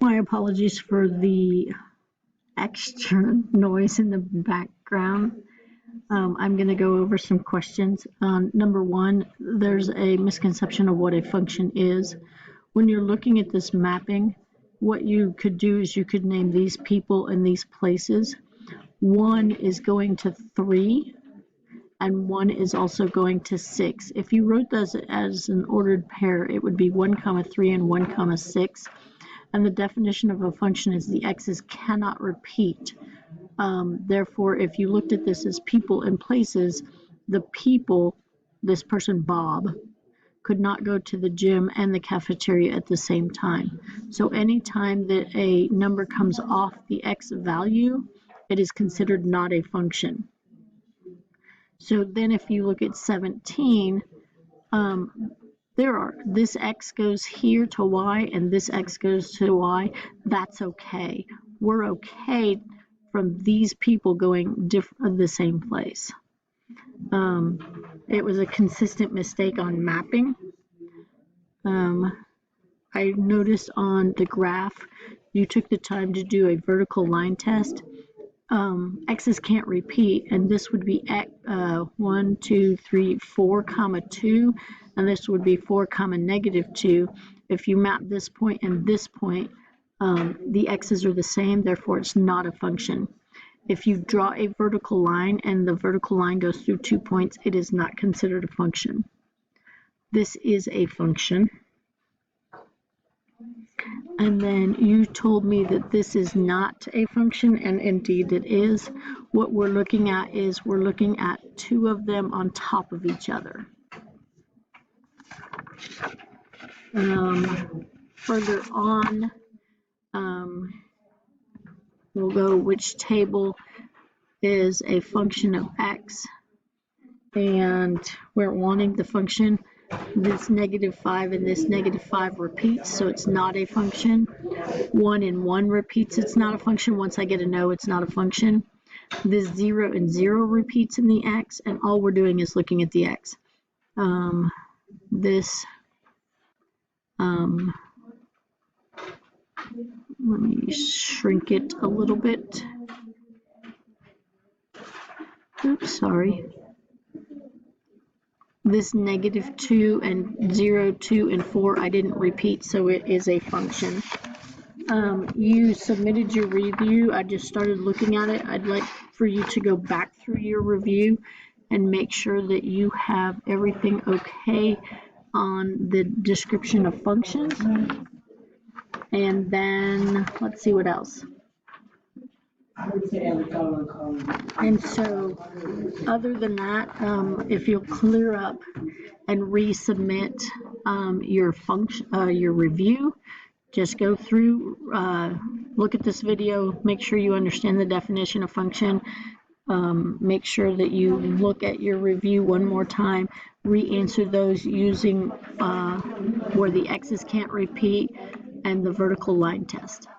My apologies for the extra noise in the background. I'm going to go over some questions. Number one, there's a misconception of what a function is. When you're looking at this mapping, what you could do is you could name these people and these places. 1 is going to 3, and 1 is also going to 6. If you wrote this as an ordered pair, it would be 1, 3 and 1, 6. And the definition of a function is the x's cannot repeat. Therefore, if you looked at this as people and places, the people, this person Bob, could not go to the gym and the cafeteria at the same time. So anytime that a number comes off the x value, it is considered not a function. So then if you look at 17, this x goes here to y and this x goes to y. That's okay. We're okay from these people going the same place. It was a consistent mistake on mapping. I noticed on the graph you took the time to do a vertical line test. X's can't repeat, and this would be 1, 2, 3, 4, 2, and this would be 4, -2. If you map this point and this point, the x's are the same, therefore it's not a function. If you draw a vertical line and the vertical line goes through 2 points, it is not considered a function. This is a function. And then you told me that this is not a function, and indeed it is. What we're looking at is we're looking at 2 of them on top of each other. Further on, we'll go which table is a function of x, and we're wanting the function. This -5 and this -5 repeats, so it's not a function. 1 and 1 repeats, it's not a function. Once I get a no, it's not a function. This 0 and 0 repeats in the x, and all we're doing is looking at the x. Let me shrink it a little bit. Oops, sorry. This -2 and 0, 2, and 4, I didn't repeat, so it is a function. You submitted your review. I just started looking at it. I'd like for you to go back through your review and make sure that you have everything okay on the description of functions. And then, let's see what else. And so, other than that, if you'll clear up and resubmit your review, just go through, look at this video, make sure you understand the definition of function, make sure that you look at your review one more time, re-answer those using where the x's can't repeat and the vertical line test.